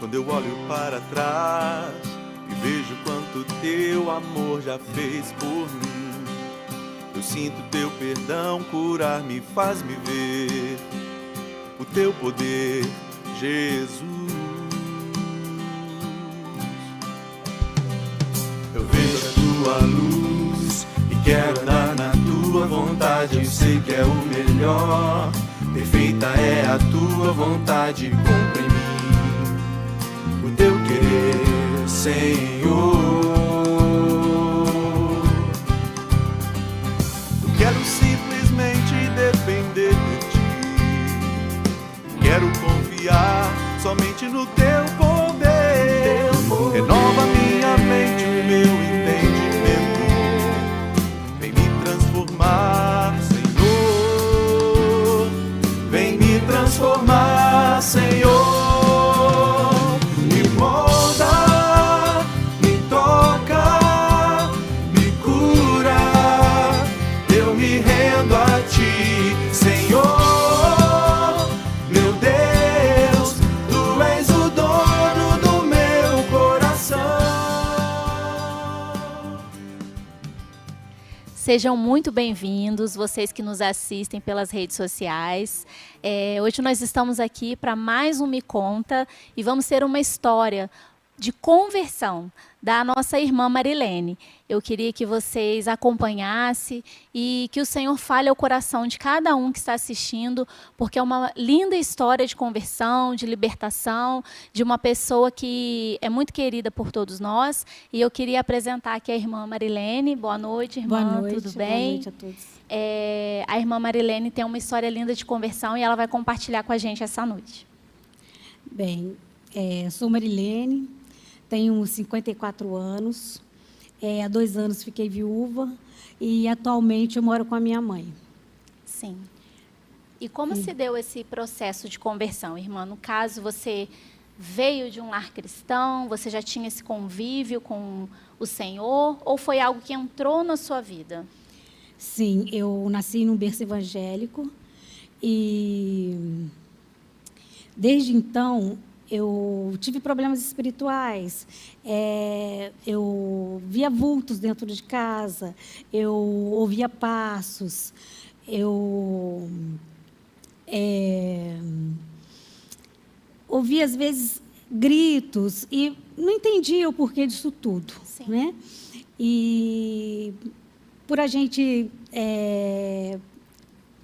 Quando eu olho para trás e vejo quanto teu amor já fez por mim, eu sinto teu perdão curar-me, faz-me ver o teu poder, Jesus. Eu vejo a tua luz e quero andar na tua vontade. Eu sei que é o melhor, perfeita é a tua vontade. Cumpre em mim o teu querer, Senhor. Eu quero simplesmente depender de ti, quero confiar somente no teu poder. Renova minha mente, o meu entendimento, vem me transformar, Senhor. Vem me transformar, Senhor. Me molda, me toca, me cura. Eu me rendo a ti, Senhor. Meu Deus, tu és o dono do meu coração. Sejam muito bem-vindos, vocês que nos assistem pelas redes sociais. Hoje nós estamos aqui para mais um Me Conta e vamos ter uma história de conversão da nossa irmã Marilene. Eu queria que vocês acompanhassem e que o Senhor fale ao coração de cada um que está assistindo, porque é uma linda história de conversão, de libertação, de uma pessoa que é muito querida por todos nós. E eu queria apresentar aqui a irmã Marilene. Boa noite, irmã. Boa noite, tudo bem? boa noite a todos. A irmã Marilene tem uma história linda de conversão e ela vai compartilhar com a gente essa noite. Bem, sou Marilene, tenho 54 anos, há 2 anos fiquei viúva e atualmente eu moro com a minha mãe. Sim. E como se deu esse processo de conversão, irmã? No caso, você veio de um lar cristão, você já tinha esse convívio com o Senhor, ou foi algo que entrou na sua vida? Sim, eu nasci num berço evangélico e desde então eu tive problemas espirituais, eu via vultos dentro de casa, eu ouvia passos, eu ouvia às vezes gritos e não entendia o porquê disso tudo, Sim. né? E por a gente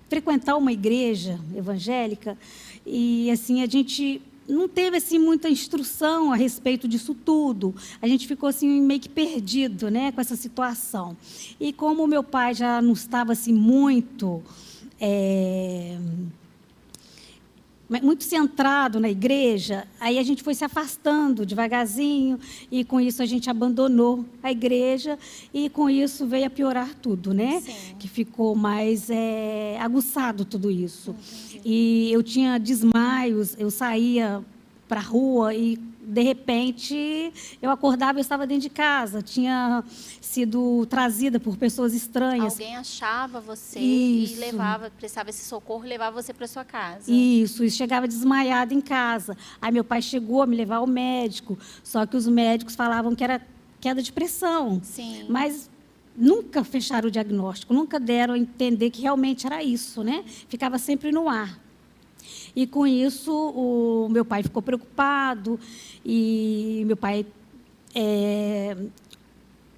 frequentar uma igreja evangélica e assim a gente não teve assim muita instrução a respeito disso tudo. A gente ficou assim meio que perdido, né, com essa situação. E como o meu pai já não estava assim muito centrado na igreja, aí a gente foi se afastando devagarzinho e com isso a gente abandonou a igreja e com isso veio a piorar tudo, né? Sim. Que ficou mais aguçado tudo isso. E eu tinha desmaios, eu saía para a rua e de repente eu acordava e eu estava dentro de casa, tinha sido trazida por pessoas estranhas. Alguém achava você Isso. e prestava esse socorro e levava você para sua casa. Isso, e chegava desmaiada em casa. Aí meu pai chegou a me levar ao médico, só que os médicos falavam que era queda de pressão. Sim. Mas nunca fecharam o diagnóstico, nunca deram a entender que realmente era isso, né? Ficava sempre no ar. E com isso o meu pai ficou preocupado e meu pai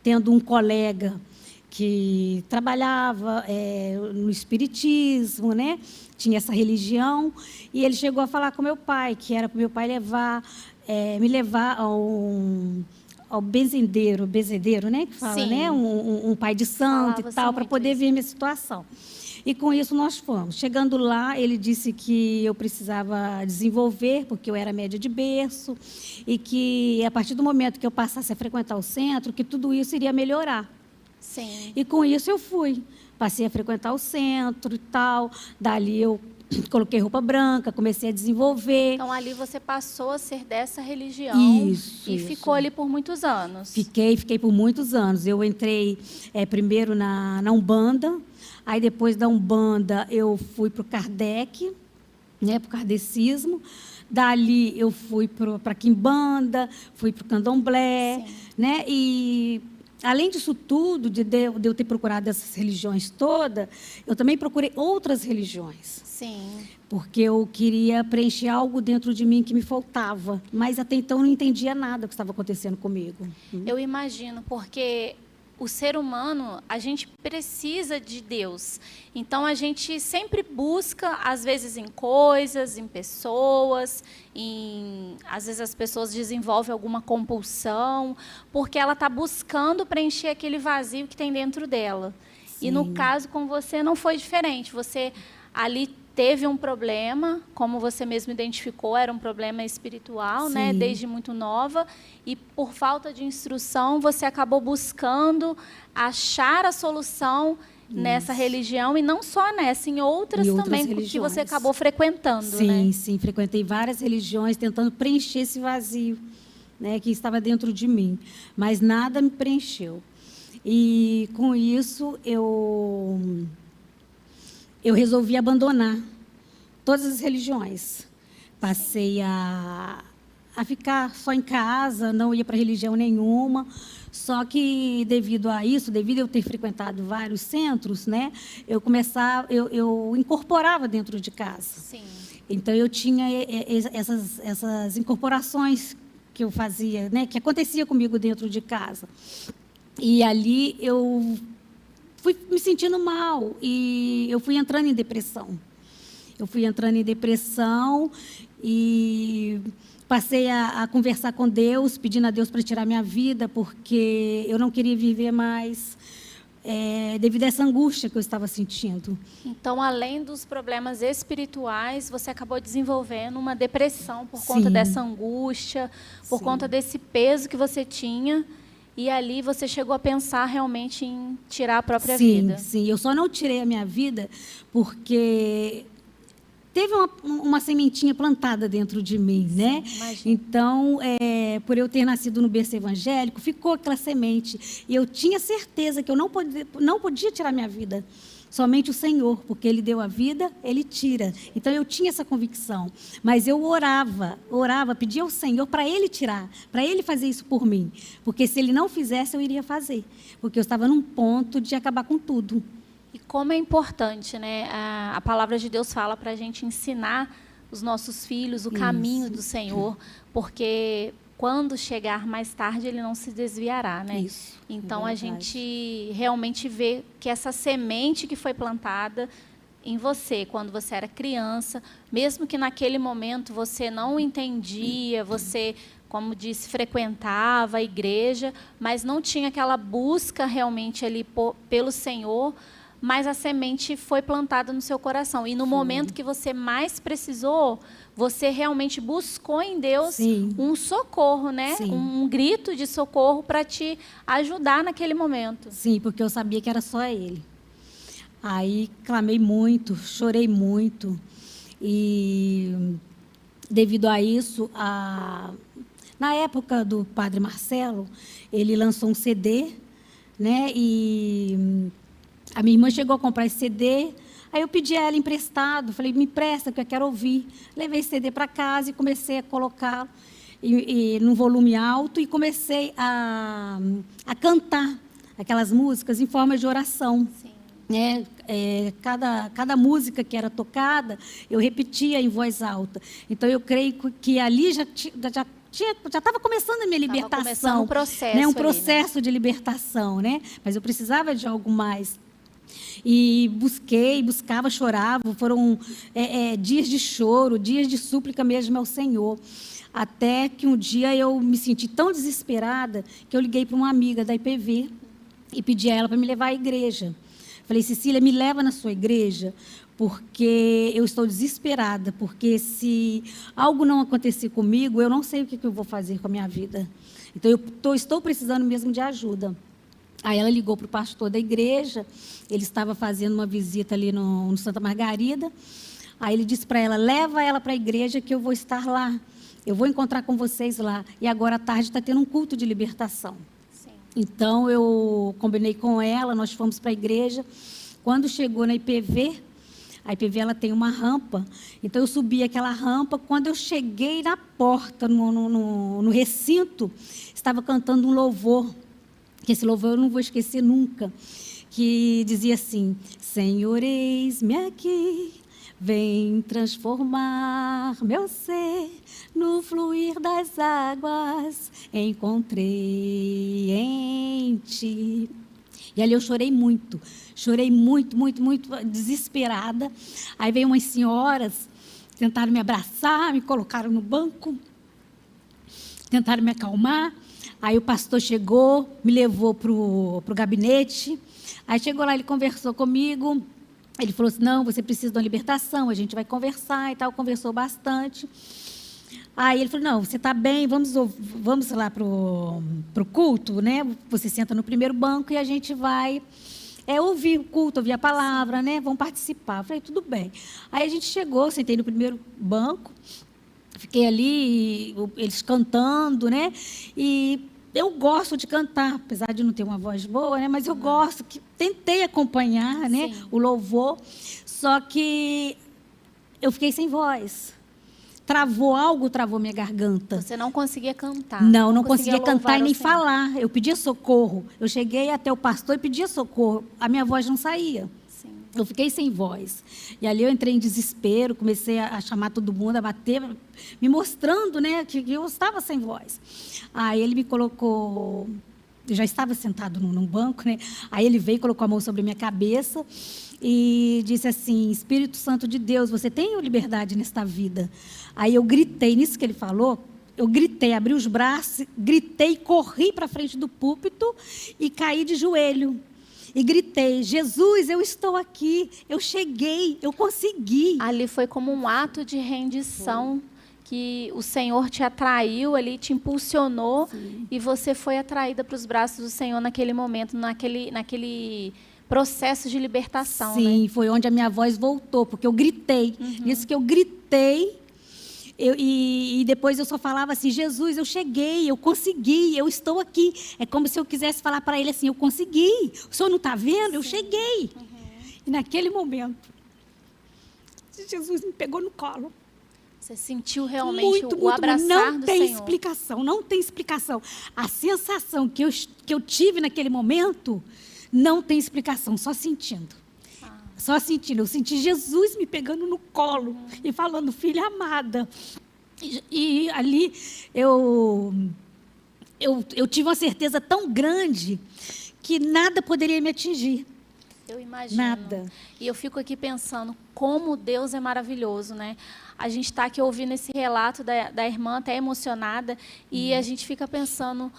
tendo um colega que trabalhava no espiritismo, né? Tinha essa religião, e ele chegou a falar com meu pai, que era para meu pai me levar ao benzedeiro, né? Que fala, Sim. né? Um pai de santo Falava e tal, para muito poder isso. ver minha situação. E com isso nós fomos. Chegando lá, ele disse que eu precisava desenvolver, porque eu era média de berço, e que a partir do momento que eu passasse a frequentar o centro, que tudo isso iria melhorar. Sim. E com isso eu fui. Passei a frequentar o centro e tal. Dali eu coloquei roupa branca, comecei a desenvolver. Então, ali você passou a ser dessa religião Isso, e isso. ficou ali por muitos anos. Fiquei por muitos anos. Eu entrei primeiro na Umbanda, aí depois da Umbanda eu fui para o Kardec, né, por causa desse cisma. Dali eu fui para a quimbanda, fui para o candomblé, né? E além disso tudo, de eu ter procurado essas religiões todas, eu também procurei outras religiões. Sim. Porque eu queria preencher algo dentro de mim que me faltava. Mas até então eu não entendia nada do que estava acontecendo comigo. Eu imagino, porque o ser humano, a gente precisa de Deus. Então, a gente sempre busca, às vezes, em coisas, em pessoas, às vezes as pessoas desenvolvem alguma compulsão, porque ela está buscando preencher aquele vazio que tem dentro dela. Sim. E, no caso, com você, não foi diferente. Você ali teve um problema, como você mesmo identificou, era um problema espiritual, né, desde muito nova, e por falta de instrução, você acabou buscando achar a solução nessa religião, e não só nessa, em outras também, religiões. Que você acabou frequentando. Sim, né? Sim, frequentei várias religiões, tentando preencher esse vazio, né, que estava dentro de mim, mas nada me preencheu. E, com isso, eu resolvi abandonar todas as religiões. Passei a ficar só em casa, não ia para religião nenhuma. Só que, devido a isso, devido a eu ter frequentado vários centros, né, eu incorporava dentro de casa. Sim. Então, eu tinha essas incorporações que eu fazia, né, que acontecia comigo dentro de casa. E ali eu fui me sentindo mal e eu fui entrando em depressão. E passei a conversar com Deus, pedindo a Deus para tirar minha vida, porque eu não queria viver mais devido a essa angústia que eu estava sentindo. Então, além dos problemas espirituais, você acabou desenvolvendo uma depressão por conta dessa angústia, por conta desse peso que você tinha. E ali você chegou a pensar realmente em tirar a própria vida. Sim. Eu só não tirei a minha vida porque teve uma sementinha plantada dentro de mim, né? Imagina. Então, por eu ter nascido no berço evangélico, ficou aquela semente. E eu tinha certeza que eu não podia tirar minha vida. Somente o Senhor, porque Ele deu a vida, Ele tira. Então, eu tinha essa convicção. Mas eu orava, pedia ao Senhor para Ele tirar, para Ele fazer isso por mim. Porque se Ele não fizesse, eu iria fazer. Porque eu estava num ponto de acabar com tudo. E como é importante, né? A palavra de Deus fala para a gente ensinar os nossos filhos o caminho do Senhor, porque quando chegar mais tarde, ele não se desviará, né? Isso, então, a gente realmente vê que essa semente que foi plantada em você, quando você era criança, mesmo que naquele momento você não entendia, você, como disse, frequentava a igreja, mas não tinha aquela busca realmente ali pelo Senhor, mas a semente foi plantada no seu coração. E no momento que você mais precisou, você realmente buscou em Deus um socorro, né? Um grito de socorro para te ajudar naquele momento. Sim, porque eu sabia que era só Ele. Aí clamei muito, chorei muito. E devido a isso, na época do Padre Marcelo, ele lançou um CD, né? E a minha irmã chegou a comprar esse CD, aí eu pedi a ela emprestado, falei, me empresta que eu quero ouvir. Levei esse CD para casa e comecei a colocar num volume alto e comecei a cantar aquelas músicas em forma de oração. Sim. Né? Cada música que era tocada, eu repetia em voz alta. Então, eu creio que ali já estava começando a minha libertação. Um processo, né? Um processo de libertação, né? Mas eu precisava de algo mais. E buscava, chorava. Foram dias de choro, dias de súplica mesmo ao Senhor. Até que um dia eu me senti tão desesperada que eu liguei para uma amiga da IPV e pedi a ela para me levar à igreja. Falei, Cecília, me leva na sua igreja, porque eu estou desesperada, porque se algo não acontecer comigo, eu não sei o que eu vou fazer com a minha vida. Então, eu estou precisando mesmo de ajuda. Aí ela ligou para o pastor da igreja, ele estava fazendo uma visita ali no Santa Margarida. Aí ele disse para ela, leva ela para a igreja que eu vou estar lá. Eu vou encontrar com vocês lá. E agora à tarde está tendo um culto de libertação. Então, eu combinei com ela, nós fomos para a igreja. Quando chegou na IPV, A IPV ela tem uma rampa, então eu subi aquela rampa. Quando eu cheguei na porta, no recinto, estava cantando um louvor, que esse louvor eu não vou esquecer nunca, que dizia assim: Senhor, eis-me aqui, vem transformar meu ser, no fluir das águas encontrei em ti. E ali eu chorei muito, muito, desesperada. Aí veio umas senhoras, tentaram me abraçar, me colocaram no banco, tentaram me acalmar. Aí o pastor chegou, me levou para o gabinete. Aí chegou lá, ele conversou comigo. Ele falou assim: não, você precisa de uma libertação, a gente vai conversar e tal. Conversou bastante. Aí ele falou: não, você está bem, vamos lá para o culto, né? Você senta no primeiro banco e a gente vai ouvir o culto, ouvir a palavra, né? Vamos participar. Eu falei: tudo bem. Aí a gente chegou, sentei no primeiro banco, fiquei ali, eles cantando, né? E eu gosto de cantar, apesar de não ter uma voz boa, né? Mas eu gosto, tentei acompanhar, né? O louvor, só que eu fiquei sem voz. Travou minha garganta. Você não conseguia cantar? Não conseguia cantar e nem falar. Eu pedia socorro. Eu cheguei até o pastor e pedia socorro. A minha voz não saía. Sim. Eu fiquei sem voz. E ali eu entrei em desespero, comecei a chamar todo mundo, a bater, me mostrando, né, que eu estava sem voz. Aí ele me colocou... Eu já estava sentado num banco, né? Aí ele veio, colocou a mão sobre a minha cabeça e disse assim: Espírito Santo de Deus, você tem liberdade nesta vida. Aí eu gritei, nisso que ele falou, eu gritei, abri os braços, gritei, corri para frente do púlpito e caí de joelho. E gritei: Jesus, eu estou aqui, eu cheguei, eu consegui. Ali foi como um ato de rendição. Que o Senhor te atraiu ali, te impulsionou. Sim. E você foi atraída para os braços do Senhor naquele momento, naquele processo de libertação. Sim, né? Foi onde a minha voz voltou, porque eu gritei. Isso que eu gritei, e depois eu só falava assim: Jesus, eu cheguei, eu consegui, eu estou aqui. É como se eu quisesse falar para ele assim: eu consegui, o senhor não está vendo? Sim. Eu cheguei. E naquele momento, Jesus me pegou no colo. Você sentiu realmente o abraçar do Senhor. Não tem explicação. A sensação que eu tive naquele momento, não tem explicação, só sentindo. Só sentindo. Eu senti Jesus me pegando no colo e falando: filha amada. E ali eu tive uma certeza tão grande que nada poderia me atingir. Eu imagino. Nada. E eu fico aqui pensando como Deus é maravilhoso, né? A gente está aqui ouvindo esse relato da irmã, até emocionada, e a gente fica pensando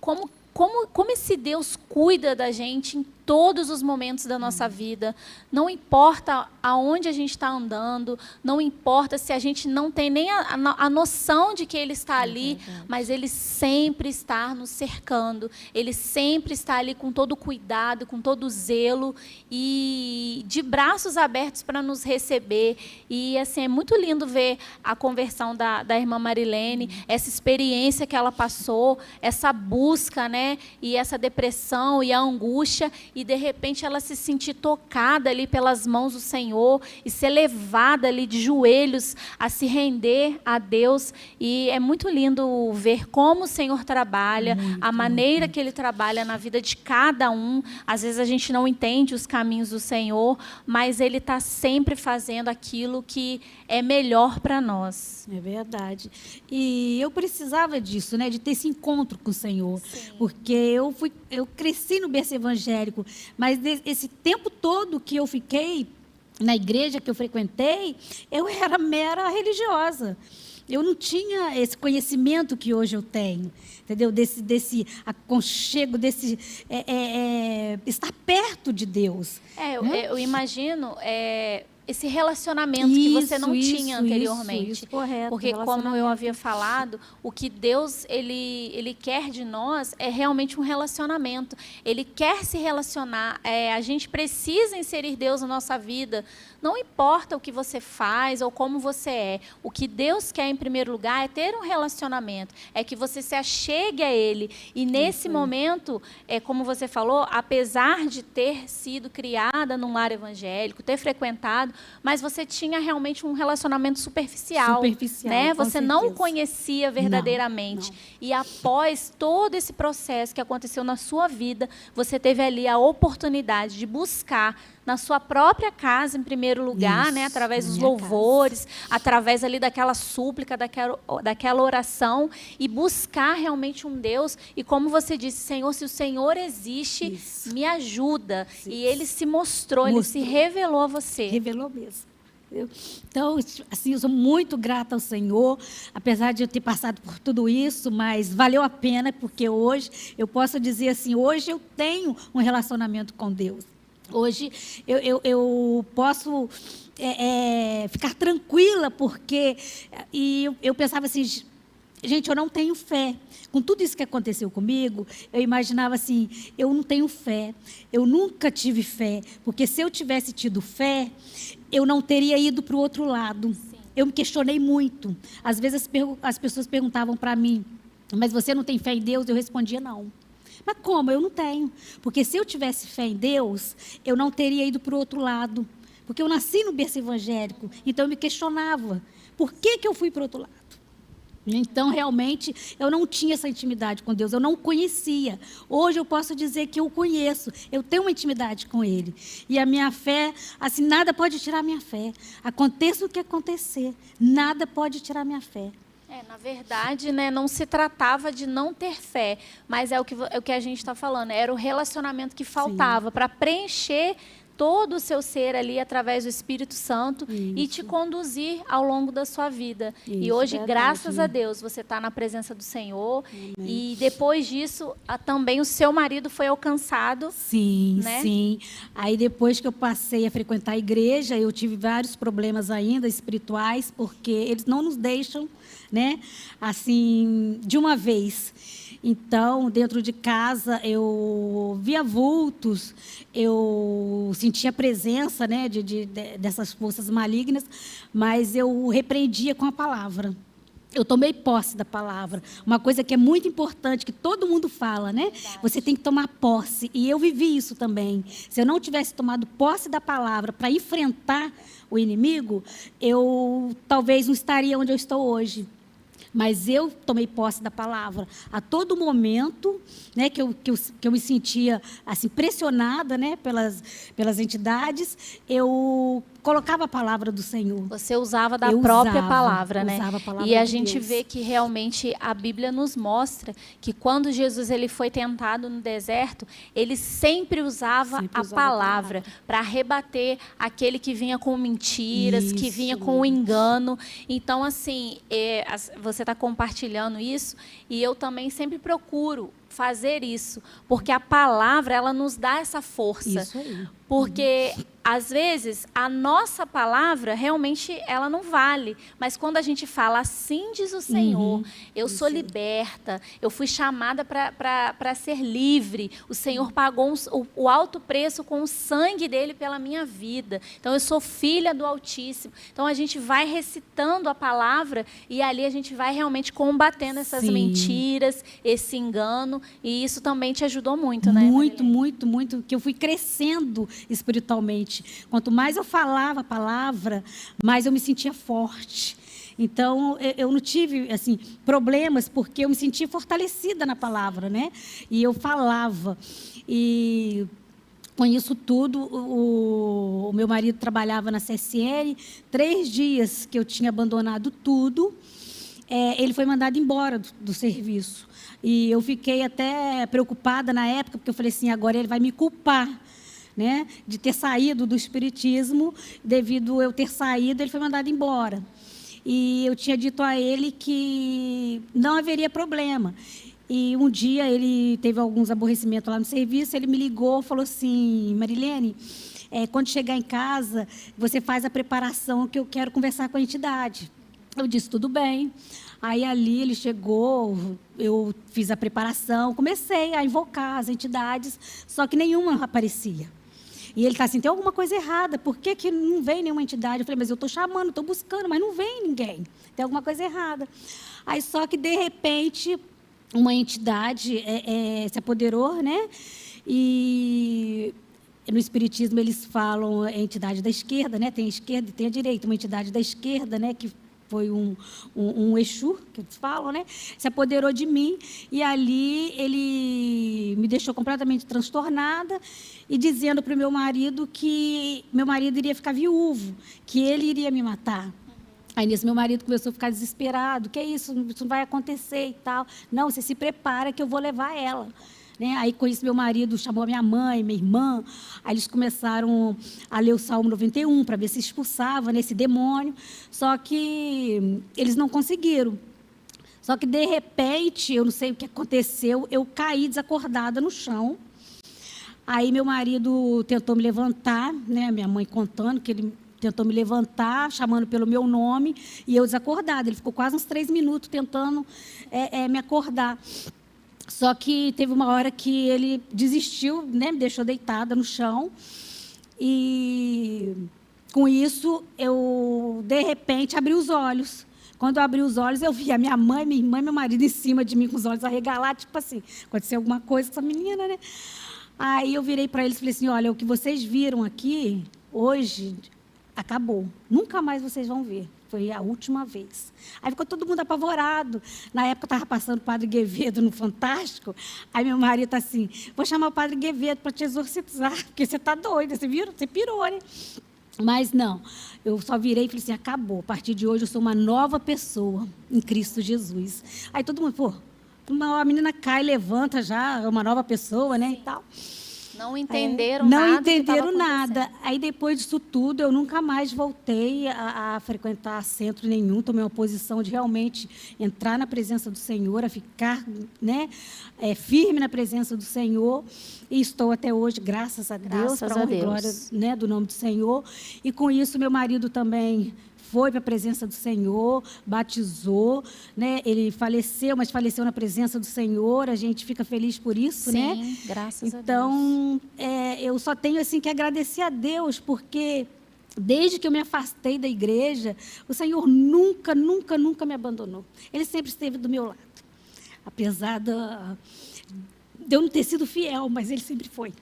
como esse Deus cuida da gente em todos os momentos da nossa vida. Não importa aonde a gente está andando, não importa se a gente não tem nem a noção de que Ele está ali, mas Ele sempre está nos cercando. Ele sempre está ali com todo cuidado, com todo zelo e de braços abertos para nos receber. E assim, é muito lindo ver a conversão da irmã Marilene, essa experiência que ela passou, essa busca, né, e essa depressão e a angústia, e de repente ela se sentir tocada ali pelas mãos do Senhor e ser levada ali de joelhos a se render a Deus. E é muito lindo ver como o Senhor trabalha, a maneira que Ele trabalha na vida de cada um. Às vezes a gente não entende os caminhos do Senhor, mas Ele está sempre fazendo aquilo que é melhor para nós. É verdade. E eu precisava disso, né, de ter esse encontro com o Senhor. Sim. Porque eu cresci no berço evangélico, mas esse tempo todo que eu fiquei na igreja que eu frequentei, eu era mera religiosa. Eu não tinha esse conhecimento que hoje eu tenho, entendeu? Desse aconchego, desse estar perto de Deus. Eu imagino esse relacionamento que você não tinha anteriormente. Isso, correto. Porque, como eu havia falado, o que Deus ele quer de nós é realmente um relacionamento. Ele quer se relacionar. A gente precisa inserir Deus na nossa vida, Não importa o que você faz ou como você é. O que Deus quer, em primeiro lugar, é ter um relacionamento. É que você se achegue a Ele. E nesse momento, como você falou, apesar de ter sido criada num lar evangélico, ter frequentado, mas você tinha realmente um relacionamento superficial. Né? Você não o conhecia verdadeiramente. Não. E após todo esse processo que aconteceu na sua vida, você teve ali a oportunidade de buscar na sua própria casa, em primeiro lugar, né, através dos louvores, através ali daquela súplica, daquela oração, e buscar realmente um Deus. E como você disse, Senhor, se o Senhor existe, me ajuda. E Ele se mostrou, Ele se revelou a você. Revelou mesmo. Então, assim, eu sou muito grata ao Senhor, apesar de eu ter passado por tudo isso, mas valeu a pena, porque hoje, eu posso dizer assim, hoje eu tenho um relacionamento com Deus. Hoje eu posso ficar tranquila, porque eu pensava assim, gente, eu não tenho fé. Com tudo isso que aconteceu comigo, eu imaginava assim, eu não tenho fé, eu nunca tive fé, porque se eu tivesse tido fé, eu não teria ido para o outro lado. Sim. Eu me questionei muito. Às vezes as pessoas perguntavam para mim, mas você não tem fé em Deus? Eu respondia, não. Mas como? Eu não tenho. Porque se eu tivesse fé em Deus, eu não teria ido para o outro lado. Porque eu nasci no berço evangélico, então eu me questionava, por que eu fui para o outro lado? Então, realmente, eu não tinha essa intimidade com Deus, eu não o conhecia. Hoje eu posso dizer que eu o conheço, eu tenho uma intimidade com Ele. E a minha fé, assim, nada pode tirar a minha fé. Aconteça o que acontecer, nada pode tirar a minha fé. Na verdade, né, não se tratava de não ter fé, mas é o que a gente está falando, era o relacionamento que faltava para preencher todo o seu ser ali através do Espírito Santo e te conduzir ao longo da sua vida. E hoje, graças a Deus, você está na presença do Senhor. Amém. E depois disso, também o seu marido foi alcançado. Sim, né? Sim. Aí depois que eu passei a frequentar a igreja, eu tive vários problemas ainda espirituais, porque eles não nos deixam, né, assim, de uma vez. Então, dentro de casa, eu via vultos, eu sentia a presença, né, dessas forças malignas, mas eu repreendia com a palavra. Eu tomei posse da palavra. Uma coisa que é muito importante, que todo mundo fala, né? Verdade. Você tem que tomar posse. E eu vivi isso também. Se eu não tivesse tomado posse da palavra para enfrentar o inimigo, eu talvez não estaria onde eu estou hoje. Mas eu tomei posse da palavra. A todo momento, né, que eu me sentia assim, pressionada, né, pelas entidades, eu colocava a palavra do Senhor. Você usava da própria palavra, né? Usava a palavra e a de gente Deus. vê que realmente a Bíblia nos mostra que quando Jesus ele foi tentado no deserto, ele sempre usava a palavra para rebater aquele que vinha com mentiras, que vinha com o engano. Então, assim, você está compartilhando isso e eu também sempre procuro fazer isso, porque a palavra ela nos dá essa força. Isso aí. Porque às vezes a nossa palavra realmente ela não vale, mas quando a gente fala assim diz o Senhor, eu sou liberta, eu fui chamada para ser livre, o Senhor pagou o alto preço com o sangue dele pela minha vida, então eu sou filha do Altíssimo. Então a gente vai recitando a palavra e ali a gente vai realmente combatendo essas mentiras, esse engano, e isso também te ajudou muito, né? Muito, que eu fui crescendo espiritualmente. Quanto mais eu falava a palavra, mais eu me sentia forte. Então, eu não tive assim, problemas, porque eu me sentia fortalecida na palavra, né? E eu falava. E com isso tudo, o meu marido trabalhava na CSN. 3 dias que eu tinha abandonado tudo, ele foi mandado embora do serviço. E eu fiquei até preocupada na época, porque eu falei assim, agora ele vai me culpar, né, de ter saído do espiritismo. Devido eu ter saído, ele foi mandado embora. E eu tinha dito a ele que não haveria problema. E um dia ele teve alguns aborrecimentos lá no serviço, ele me ligou e falou assim, Marilene, quando chegar em casa, você faz a preparação que eu quero conversar com a entidade. Eu disse, tudo bem. Aí ali ele chegou, eu fiz a preparação, comecei a invocar as entidades, só que nenhuma aparecia. E ele está assim, tem alguma coisa errada, por que que não vem nenhuma entidade? Eu falei, mas eu estou chamando, estou buscando, mas não vem ninguém. Tem alguma coisa errada. Aí, só que, de repente, uma entidade se apoderou, né? E no Espiritismo eles falam a entidade da esquerda, né? Tem a esquerda e tem a direita. Uma entidade da esquerda, né? Que foi um Exu, que eles falam, né? Se apoderou de mim e ali ele me deixou completamente transtornada e dizendo para o meu marido que meu marido iria ficar viúvo, que ele iria me matar. Aí, nisso, meu marido começou a ficar desesperado. Que é isso? Isso não vai acontecer e tal. Não, você se prepara que eu vou levar ela. Né? Aí, com isso, meu marido chamou a minha mãe, minha irmã. Aí, eles começaram a ler o Salmo 91 para ver se expulsava, né, esse demônio. Só que eles não conseguiram. Só que, de repente, eu não sei o que aconteceu, eu caí desacordada no chão. Aí, meu marido tentou me levantar, né, minha mãe contando que ele tentou me levantar, chamando pelo meu nome, e eu desacordada. Ele ficou quase uns 3 minutos tentando me acordar. Só que teve uma hora que ele desistiu, né, me deixou deitada no chão. E, com isso, eu, de repente, abri os olhos. Quando eu abri os olhos, eu vi a minha mãe, minha irmã e meu marido em cima de mim, com os olhos arregalados, tipo assim, aconteceu alguma coisa com essa menina, né? Aí eu virei para eles e falei assim, olha, o que vocês viram aqui, hoje, acabou. Nunca mais vocês vão ver. Foi a última vez. Aí ficou todo mundo apavorado. Na época, eu estava passando o Padre Guevedo no Fantástico. Aí meu marido está assim, vou chamar o Padre Guevedo para te exorcizar, porque você está doida, você viu? Você pirou, né? Mas não, eu só virei e falei assim, acabou. A partir de hoje, eu sou uma nova pessoa em Cristo Jesus. Aí todo mundo, pô, a menina cai, levanta já, é uma nova pessoa, né, e tal. Não entenderam nada. Não entenderam nada. Aí, depois disso tudo, eu nunca mais voltei a frequentar centro nenhum. Tomei uma posição de realmente entrar na presença do Senhor, a ficar, né, firme na presença do Senhor. E estou até hoje, graças a Deus, para a honra e glória, né, do nome do Senhor. E, com isso, meu marido também foi para a presença do Senhor, batizou, né? Ele faleceu, mas faleceu na presença do Senhor. A gente fica feliz por isso, né? Sim, graças a Deus. Então, eu só tenho assim que agradecer a Deus, porque desde que eu me afastei da igreja, o Senhor nunca, nunca, nunca me abandonou. Ele sempre esteve do meu lado. Apesar de eu não ter sido fiel, mas Ele sempre foi.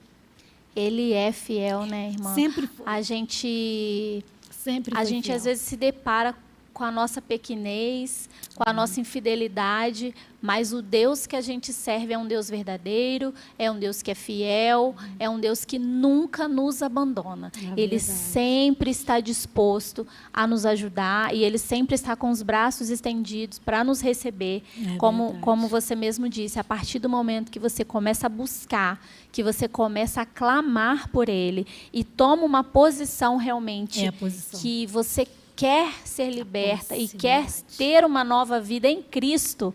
Ele é fiel, né, irmã? Sempre foi. A gente fiel. às vezes se depara com a nossa pequenez, com a nossa infidelidade, mas o Deus que a gente serve é um Deus verdadeiro, é um Deus que é fiel, é um Deus que nunca nos abandona. Ele sempre está disposto a nos ajudar e Ele sempre está com os braços estendidos para nos receber, como você mesmo disse, a partir do momento que você começa a buscar, que você começa a clamar por Ele e toma uma posição realmente que você quer ser liberta e quer ter uma nova vida em Cristo,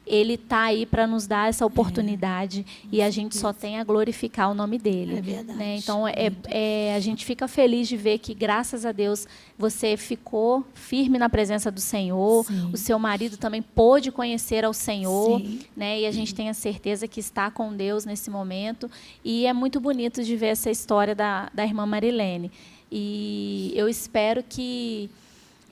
Ele está aí para nos dar essa oportunidade e a gente só tem a glorificar o nome dEle. É verdade. Né? Então, a gente fica feliz de ver que, graças a Deus, você ficou firme na presença do Senhor, o seu marido também pôde conhecer ao Senhor, né? E a gente tem a certeza que está com Deus nesse momento. E é muito bonito de ver essa história da irmã Marilene. E eu espero que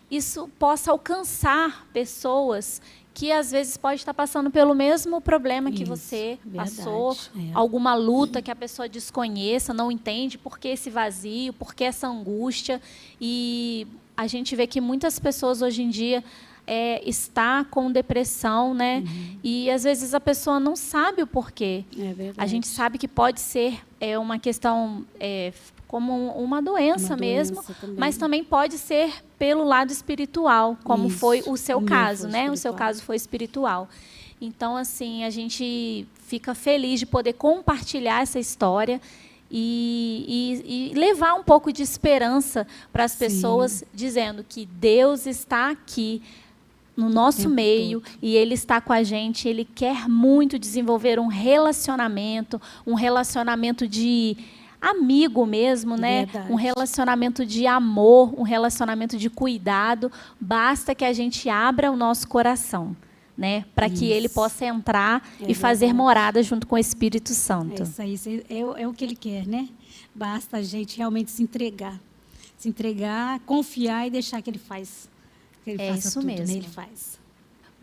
isso possa alcançar pessoas que, às vezes, pode estar passando pelo mesmo problema que você passou, alguma luta que a pessoa desconheça, não entende por que esse vazio, por que essa angústia. E a gente vê que muitas pessoas, hoje em dia, está com depressão, né? E, às vezes, a pessoa não sabe o porquê. A gente sabe que pode ser uma questão como uma doença mesmo, mas também pode ser pelo lado espiritual, como foi o seu caso, né? O seu caso foi espiritual. Então, assim, a gente fica feliz de poder compartilhar essa história e levar um pouco de esperança para as pessoas, dizendo que Deus está aqui no nosso meio e Ele está com a gente. Ele quer muito desenvolver um relacionamento de amigo mesmo, né? Um relacionamento de amor, um relacionamento de cuidado. Basta que a gente abra o nosso coração. né? Para que Isso. ele possa entrar É e fazer verdade. morada junto com o Espírito Santo. É isso aí, é o que ele quer, né? Basta a gente realmente se entregar, confiar e deixar que ele faz. Que ele É faça isso tudo, mesmo. né? Ele faz.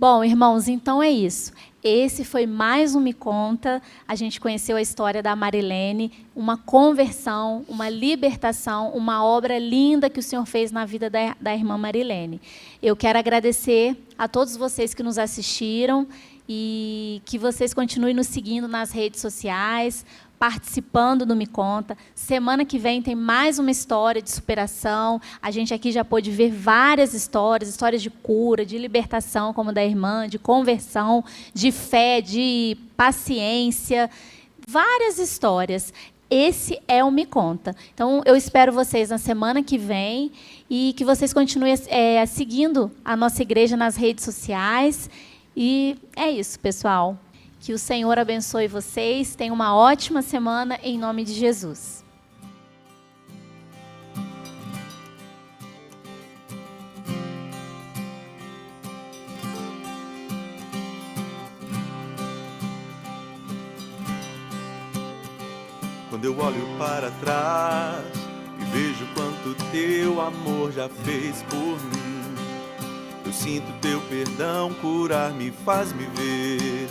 Bom, irmãos, então é isso. Esse foi mais um Me Conta. A gente conheceu a história da Marilene, uma conversão, uma libertação, uma obra linda que o Senhor fez na vida da irmã Marilene. Eu quero agradecer a todos vocês que nos assistiram e que vocês continuem nos seguindo nas redes sociais, participando do Me Conta. Semana que vem tem mais uma história de superação. A gente aqui já pôde ver várias histórias de cura, de libertação, como da irmã, de conversão, de fé, de paciência, várias histórias. Esse é o Me Conta. Então, eu espero vocês na semana que vem e que vocês continuem seguindo a nossa igreja nas redes sociais. E é isso, pessoal. Que o Senhor abençoe vocês. Tenham uma ótima semana, em nome de Jesus. Quando eu olho para trás e vejo quanto teu amor já fez por mim, eu sinto teu perdão curar-me, faz-me ver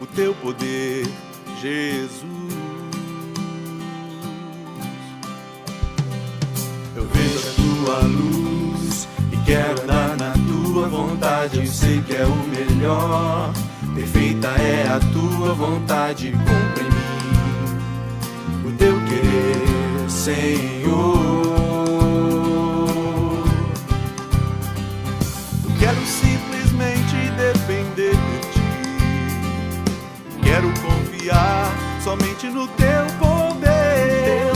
o teu poder, Jesus. Eu vejo a tua luz e quero andar na tua vontade. Eu sei que é o melhor, perfeita é a tua vontade. Cumpre em mim o teu querer, Senhor. Eu quero simplesmente depender de ti. Quero confiar somente no teu poder.